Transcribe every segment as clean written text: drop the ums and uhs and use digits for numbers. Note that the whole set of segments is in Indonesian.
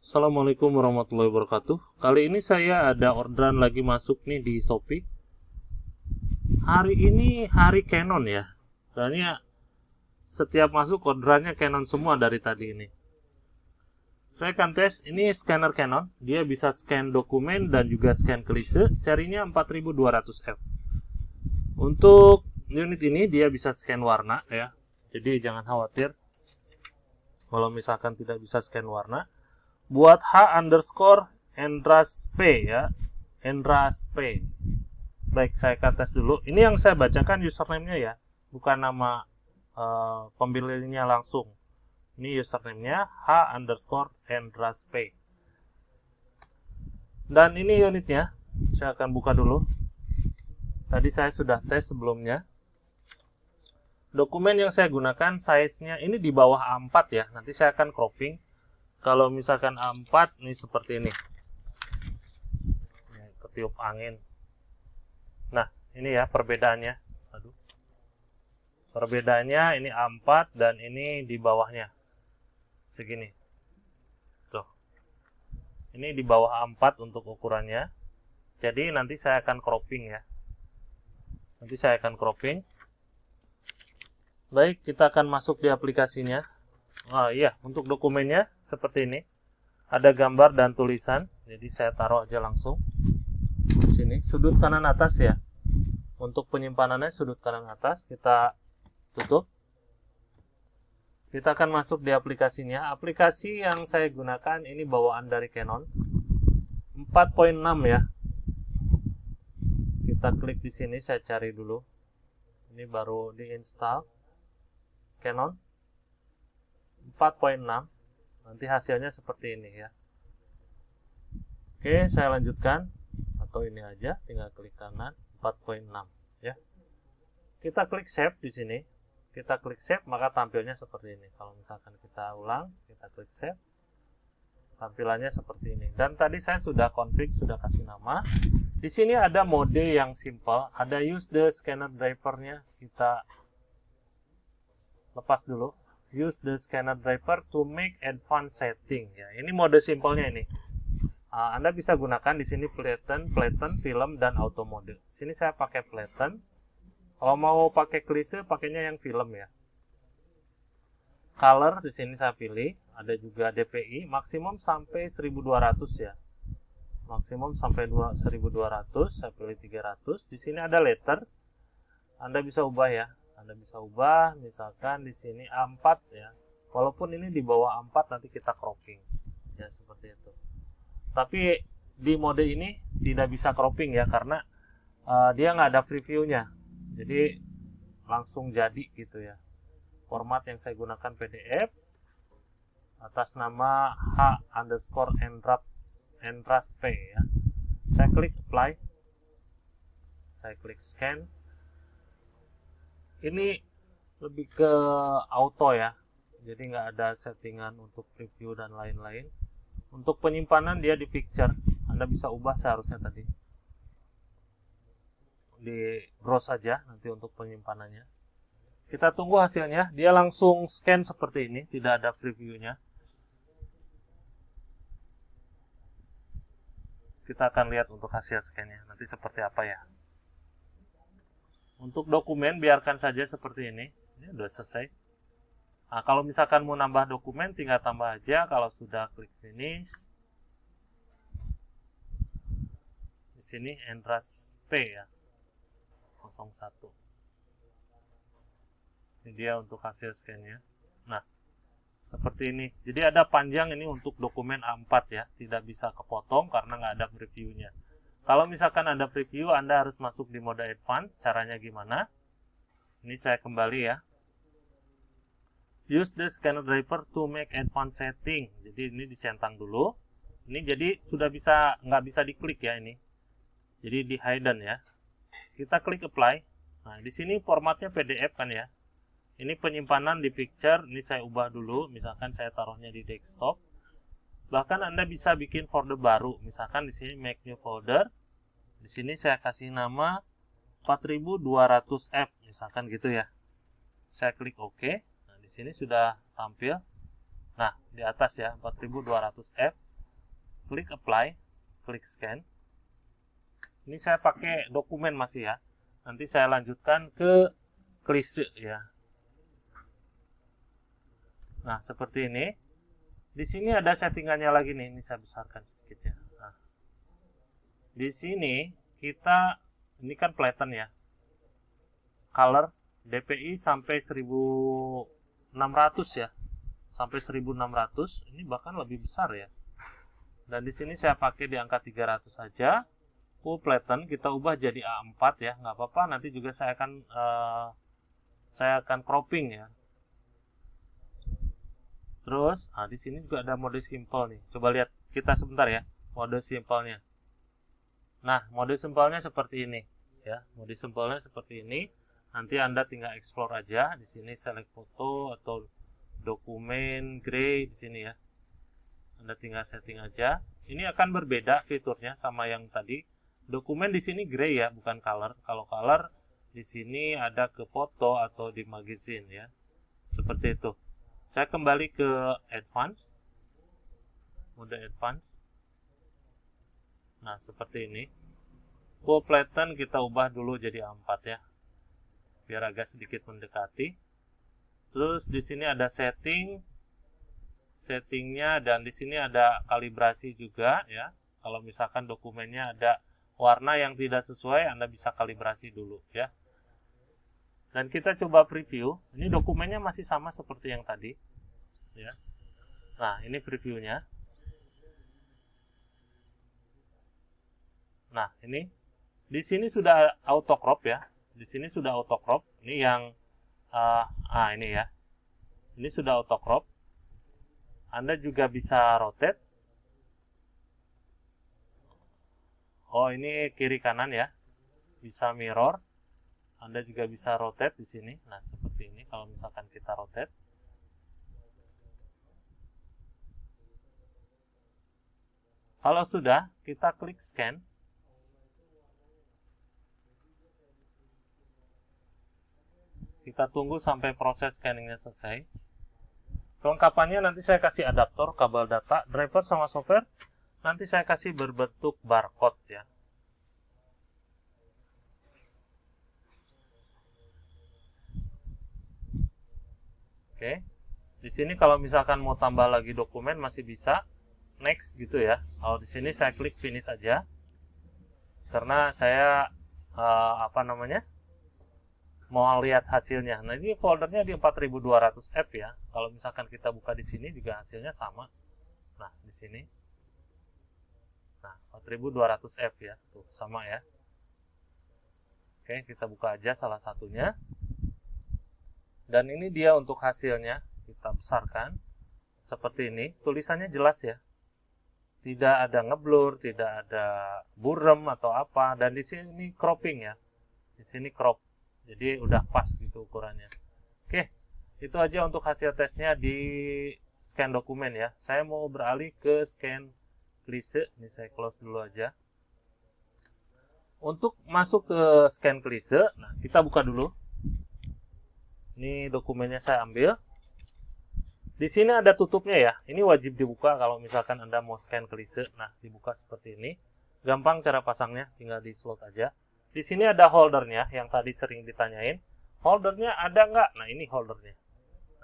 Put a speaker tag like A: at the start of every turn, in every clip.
A: Assalamualaikum warahmatullahi wabarakatuh. Kali ini saya ada orderan lagi masuk nih di Shopee. Hari ini hari Canon ya. Soalnya setiap masuk orderannya Canon semua dari tadi ini. Saya akan tes, ini scanner Canon. Dia bisa scan dokumen dan juga scan klise. Serinya 4200F. Untuk unit ini dia bisa scan warna ya. Jadi jangan khawatir kalau misalkan tidak bisa scan warna. Buat H_Endrasp ya, Endrasp. Baik, saya akan tes dulu. Ini yang saya bacakan username-nya ya, bukan nama pembelinya langsung. Ini username-nya H_Endrasp. Dan ini unitnya, saya akan buka dulu. Tadi saya sudah tes sebelumnya. Dokumen yang saya gunakan size-nya ini di bawah A4 ya. Nanti saya akan cropping. Kalau misalkan A4 ini seperti ini. Ketiup angin. Nah, ini ya perbedaannya. Aduh. Perbedaannya ini A4 dan ini di bawahnya. Segini. Tuh. Ini di bawah A4 untuk ukurannya. Jadi nanti saya akan cropping ya. Nanti saya akan cropping. Baik, kita akan masuk di aplikasinya. Oh iya, untuk dokumennya seperti ini. Ada gambar dan tulisan. Jadi saya taruh aja langsung di sini. Sudut kanan atas ya. Untuk penyimpanannya sudut kanan atas kita tutup. Kita akan masuk di aplikasinya. Aplikasi yang saya gunakan ini bawaan dari Canon 4.6 ya. Kita klik di sini, saya cari dulu. Ini baru diinstal. Canon 4.6. Nanti hasilnya seperti ini ya. Oke, saya lanjutkan. Atau ini aja, tinggal klik kanan 4.6 ya. Kita klik save di sini. Kita klik save, maka tampilnya seperti ini. Kalau misalkan kita ulang, kita klik save, tampilannya seperti ini. Dan tadi saya sudah config, sudah kasih nama. Di sini ada mode yang simple, ada use the scanner driver-nya. Kita lepas dulu. Use the scanner driver to make advanced setting ya. Ini mode simpelnya ini. Anda bisa gunakan di sini flatten, film dan auto mode. Sini saya pakai flatten. Kalau mau pakai klise, pakainya yang film ya. Color di sini saya pilih, ada juga DPI maksimum sampai 1200 ya. Maksimum sampai 1200, saya pilih 300. Di sini ada letter. Anda bisa ubah ya. Anda bisa ubah, misalkan di sini A4 ya. Walaupun ini di bawah A4 nanti kita cropping. Ya, seperti itu. Tapi di mode ini tidak bisa cropping ya, karena dia nggak ada preview-nya. Jadi langsung jadi gitu ya. Format yang saya gunakan PDF atas nama H_Endrasp ya. Saya klik apply. Saya klik scan. Ini lebih ke auto ya, jadi nggak ada settingan untuk preview dan lain-lain. Untuk penyimpanan dia di picture, Anda bisa ubah seharusnya tadi di browse saja nanti untuk penyimpanannya. Kita tunggu hasilnya, dia langsung scan seperti ini, tidak ada previewnya. Kita akan lihat untuk hasil scannya nanti seperti apa ya. Untuk dokumen biarkan saja seperti ini. Ini sudah selesai. Nah, kalau misalkan mau nambah dokumen tinggal tambah aja. Kalau sudah klik finish. Di sini Endrasp ya. 01. Ini dia untuk hasil scan-nya. Nah, seperti ini. Jadi ada panjang ini untuk dokumen A4 ya. Tidak bisa kepotong karena nggak ada preview-nya. Kalau misalkan ada preview, Anda harus masuk di mode advance. Caranya gimana? Ini saya kembali ya. Use the scanner driver to make advanced setting. Jadi ini dicentang dulu. Ini jadi sudah bisa, nggak bisa diklik ya ini. Jadi di hidden ya. Kita klik apply. Nah, di sini formatnya PDF kan ya. Ini penyimpanan di picture. Ini saya ubah dulu. Misalkan saya taruhnya di desktop. Bahkan Anda bisa bikin folder baru. Misalkan di sini make new folder. Di sini saya kasih nama 4200F misalkan gitu ya. Saya klik OK. Nah, di sini sudah tampil. Nah, di atas ya 4200F. klik apply, klik scan. Ini saya pakai dokumen masih ya. Nanti saya lanjutkan ke klise ya. Nah, seperti ini. Di sini ada settingannya lagi nih. Ini saya besarkan sedikit ya. Nah, di sini kita, ini kan flatten ya. Color DPI sampai 1600 ya. Sampai 1600. Ini bahkan lebih besar ya. Dan di sini saya pakai di angka 300 saja. Full flatten kita ubah jadi A4 ya. Nggak apa-apa. Nanti juga saya akan cropping ya. Terus, di sini juga ada mode simple nih. Coba lihat kita sebentar ya, mode simpelnya. Nah, mode simpelnya seperti ini ya. Mode simpelnya seperti ini. Nanti Anda tinggal explore aja. Di sini select foto atau dokumen gray di sini ya. Anda tinggal setting aja. Ini akan berbeda fiturnya sama yang tadi. Dokumen di sini gray ya, bukan color. Kalau color di sini ada ke foto atau di magazine ya. Seperti itu. Saya kembali ke advance, mode advance. Nah, seperti ini. Full flatten kita ubah dulu jadi A4 ya, biar agak sedikit mendekati. Terus di sini ada settingnya, dan di sini ada kalibrasi juga ya. Kalau misalkan dokumennya ada warna yang tidak sesuai, Anda bisa kalibrasi dulu ya. Dan kita coba preview. Ini dokumennya masih sama seperti yang tadi ya. Nah, ini previewnya. Nah, ini di sini sudah auto crop ya. Di sini sudah auto crop. Ini yang ini ya. Ini sudah auto crop. Anda juga bisa rotate. Oh, ini kiri kanan ya. Bisa mirror. Anda juga bisa rotate di sini. Nah, seperti ini kalau misalkan kita rotate. Kalau sudah, kita klik scan. Kita tunggu sampai proses scanningnya selesai. Kelengkapannya nanti saya kasih adaptor, kabel data, driver sama software. Nanti saya kasih berbentuk barcode ya. Oke, di sini kalau misalkan mau tambah lagi dokumen masih bisa next gitu ya. Kalau di sini saya klik finish aja, karena saya mau lihat hasilnya. Nah, ini foldernya di 4200F ya. Kalau misalkan kita buka di sini juga hasilnya sama. Nah, di sini, nah 4200F ya, tuh sama ya. Oke, kita buka aja salah satunya. Dan ini dia untuk hasilnya, kita besarkan seperti ini. Tulisannya jelas ya, tidak ada ngeblur, tidak ada burem atau apa. Dan di sini cropping ya, di sini crop, jadi udah pas gitu ukurannya. Oke, itu aja untuk hasil tesnya di scan dokumen ya. Saya mau beralih ke scan klise. Ini saya close dulu aja. Untuk masuk ke scan klise, nah kita buka dulu. Ini dokumennya saya ambil. Di sini ada tutupnya ya. Ini wajib dibuka kalau misalkan Anda mau scan klise. Nah, dibuka seperti ini. Gampang cara pasangnya, tinggal di slot aja. Di sini ada holdernya yang tadi sering ditanyain. Holdernya ada nggak? Nah, ini holdernya.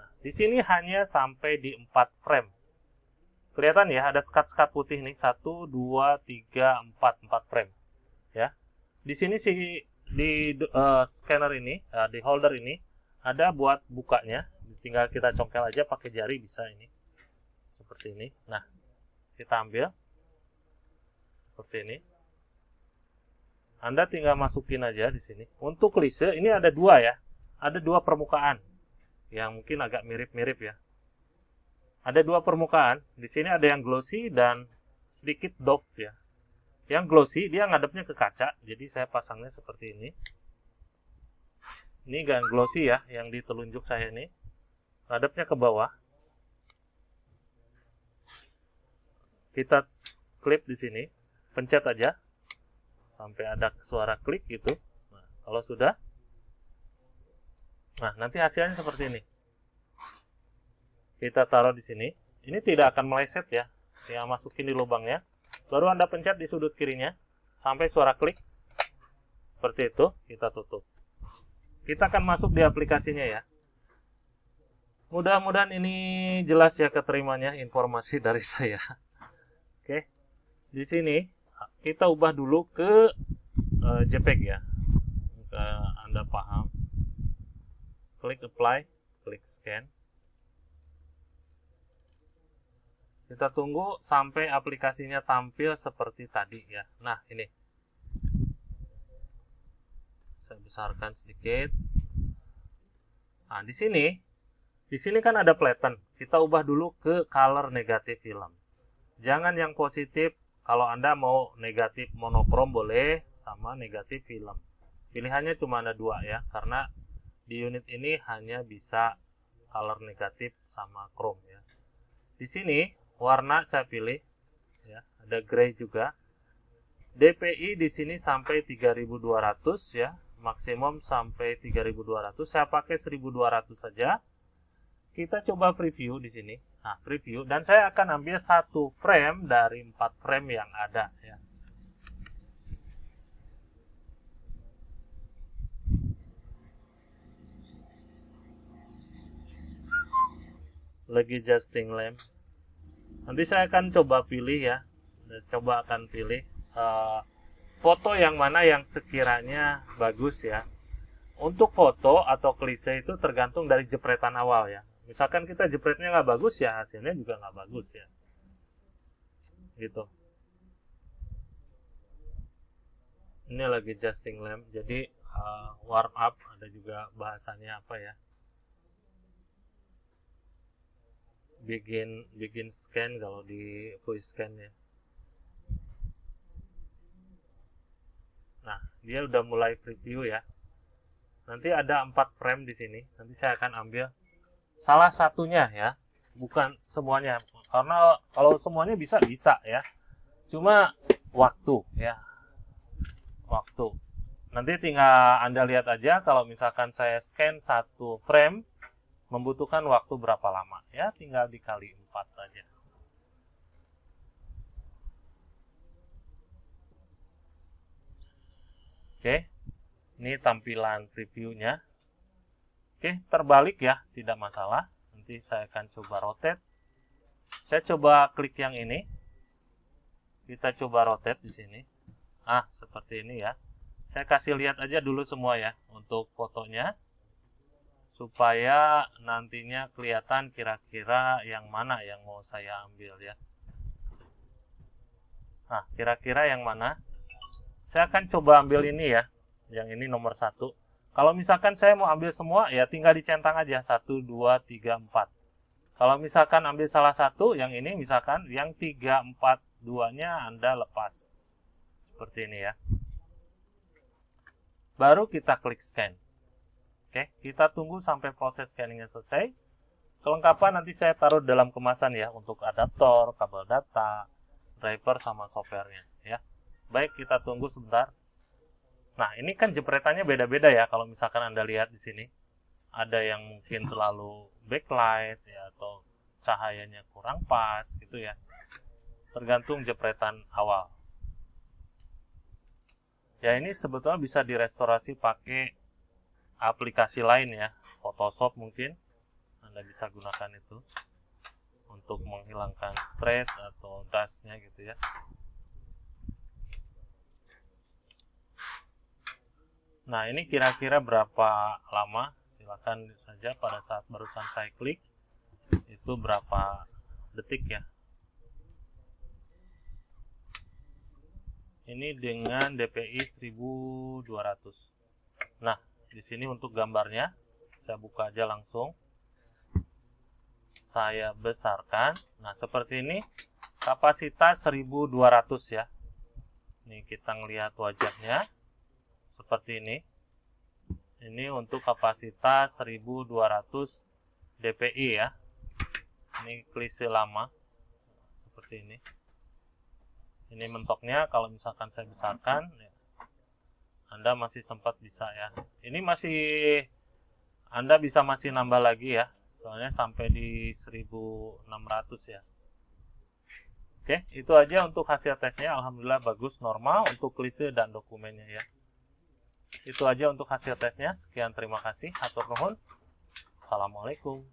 A: Nah, di sini hanya sampai di 4 frame. Kelihatan ya, ada skat-skat putih nih. 1, 2, 3, 4 frame. Ya. Di sini di scanner ini, di holder ini, ada buat bukanya, tinggal kita congkel aja pakai jari bisa ini. Seperti ini. Nah, kita ambil. Seperti ini. Anda tinggal masukin aja di sini. Untuk klise, ini ada dua ya. Ada dua permukaan. Yang mungkin agak mirip-mirip ya. Ada dua permukaan. Di sini ada yang glossy dan sedikit doff ya. Yang glossy, dia ngadepnya ke kaca. Jadi saya pasangnya seperti ini. Ini gan glossy ya, yang di telunjuk saya ini. Ngadepnya ke bawah. Kita klip di sini. Pencet aja. Sampai ada suara klik gitu. Nah, kalau sudah. Nah, nanti hasilnya seperti ini. Kita taruh di sini. Ini tidak akan meleset ya. Tinggal masukin di lubangnya. Baru Anda pencet di sudut kirinya sampai suara klik. Seperti itu, kita tutup. Kita akan masuk di aplikasinya ya. Mudah-mudahan ini jelas ya keterimanya informasi dari saya. Oke. Di sini kita ubah dulu ke JPEG ya. Anda paham. Klik apply, klik scan. Kita tunggu sampai aplikasinya tampil seperti tadi ya. Nah, ini. Saya besarkan sedikit. Nah, di sini kan ada flatten. Kita ubah dulu ke color negatif film. Jangan yang positif. Kalau Anda mau negatif monokrom boleh, sama negatif film. Pilihannya cuma ada 2 ya, karena di unit ini hanya bisa color negatif sama chrome ya. Di sini warna saya pilih ya, ada gray juga. DPI di sini sampai 3200 ya, maksimum sampai 3200. Saya pakai 1200 saja. Kita coba preview di sini. Nah, preview dan saya akan ambil 1 frame dari 4 frame yang ada ya. Lagi adjusting lamp. Nanti saya akan coba pilih ya. Coba akan pilih foto yang mana yang sekiranya bagus ya. Untuk foto atau klise itu tergantung dari jepretan awal ya. Misalkan kita jepretnya nggak bagus ya, hasilnya juga nggak bagus ya. Gitu. Ini lagi adjusting lamp. Jadi warm up, ada juga bahasanya apa ya. Begin scan kalau di voice scan ya. Nah, dia udah mulai preview ya. Nanti ada 4 frame di sini. Nanti saya akan ambil salah satunya ya, bukan semuanya. Karena kalau semuanya bisa ya. Cuma waktu ya. Waktu. Nanti tinggal Anda lihat aja kalau misalkan saya scan 1 frame membutuhkan waktu berapa lama ya, tinggal dikali 4 saja. Oke. Ini tampilan previewnya. Oke, terbalik ya, tidak masalah. Nanti saya akan coba rotate. Saya coba klik yang ini. Kita coba rotate di sini. Ah, seperti ini ya. Saya kasih lihat aja dulu semua ya untuk fotonya. Supaya nantinya kelihatan kira-kira yang mana yang mau saya ambil ya. Nah, kira-kira yang mana? Saya akan coba ambil ini ya. Yang ini nomor 1. Kalau misalkan saya mau ambil semua, ya tinggal dicentang aja. 1, 2, 3, 4. Kalau misalkan ambil salah satu, yang ini misalkan, yang 3, 4, 2-nya Anda lepas. Seperti ini ya. Baru kita klik scan. Oke, kita tunggu sampai proses scanningnya selesai. Kelengkapan nanti saya taruh dalam kemasan ya, untuk adaptor, kabel data, driver, sama softwarenya ya. Baik, kita tunggu sebentar. Nah, ini kan jepretannya beda-beda ya. Kalau misalkan Anda lihat di sini, ada yang mungkin terlalu backlight ya, atau cahayanya kurang pas gitu ya. Tergantung jepretan awal. Ya, ini sebetulnya bisa direstorasi pakai aplikasi lain ya. Photoshop mungkin Anda bisa gunakan itu untuk menghilangkan stress atau dustnya gitu ya. Nah, ini kira-kira berapa lama? Silakan saja pada saat barusan saya klik. Itu berapa detik ya. Ini dengan DPI 1200. Nah, di sini untuk gambarnya, saya buka aja langsung. Saya besarkan. Nah, seperti ini. Kapasitas 1200 ya. Ini kita ngelihat wajahnya. Seperti ini. Ini untuk kapasitas 1200 DPI ya. Ini klise lama. Seperti ini. Ini mentoknya kalau misalkan saya besarkan ya, Anda masih sempat bisa ya. Ini masih Anda bisa masih nambah lagi ya. Soalnya sampai di 1600 ya. Oke, itu aja untuk hasil tesnya. Alhamdulillah bagus, normal untuk klise dan dokumennya ya. Itu aja untuk hasil tesnya. Sekian, terima kasih. Hatur nuhun. Assalamualaikum.